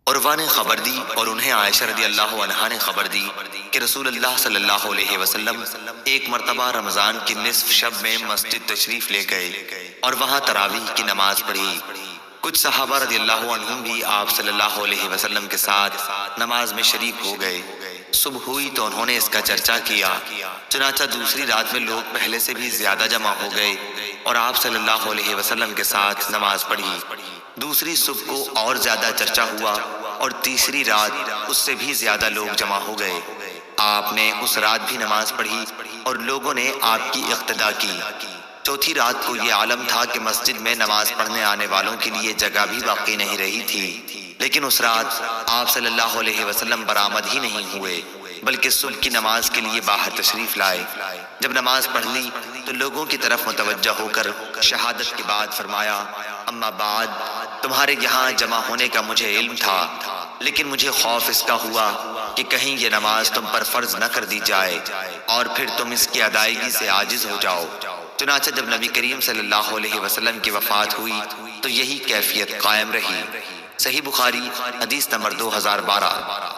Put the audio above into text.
عروہ نے خبر دی اور انہیں عائشہ رضی اللہ عنہا نے خبر دی کہ رسول اللہ صلی اللہ علیہ وسلم ایک مرتبہ رمضان کی نصف شب میں مسجد تشریف لے گئے اور وہاں تراویح کی نماز پڑھی۔ کچھ صحابہ رضی اللہ عنہم بھی آپ صلی اللہ علیہ وسلم کے ساتھ نماز میں شریک ہو گئے۔ صبح ہوئی تو انہوں نے اس کا چرچا کیا، چنانچہ دوسری رات میں لوگ پہلے سے بھی زیادہ جمع ہو گئے اور آپ صلی اللہ علیہ وسلم کے ساتھ نماز پڑھی۔ دوسری صبح کو اور زیادہ چرچا ہوا اور تیسری رات اس سے بھی زیادہ لوگ جمع ہو گئے۔ آپ نے اس رات بھی نماز پڑھی اور لوگوں نے آپ کی اقتدا کی۔ چوتھی رات کو یہ عالم تھا کہ مسجد میں نماز پڑھنے آنے والوں کے لیے جگہ بھی باقی نہیں رہی تھی، لیکن اس رات آپ صلی اللہ علیہ وسلم برآمد ہی نہیں ہوئے بلکہ صبح کی نماز کے لیے باہر تشریف لائے۔ جب نماز پڑھ لی تو لوگوں کی طرف متوجہ ہو کر شہادت کے بعد فرمایا، اما بعد، تمہارے یہاں جمع ہونے کا مجھے علم تھا، لیکن مجھے خوف اس کا ہوا کہ کہیں یہ نماز تم پر فرض نہ کر دی جائے اور پھر تم اس کی ادائیگی سے عاجز ہو جاؤ۔ چنانچہ جب نبی کریم صلی اللہ علیہ وسلم کی وفات ہوئی تو یہی کیفیت قائم رہی۔ صحیح بخاری حدیث نمبر 2012۔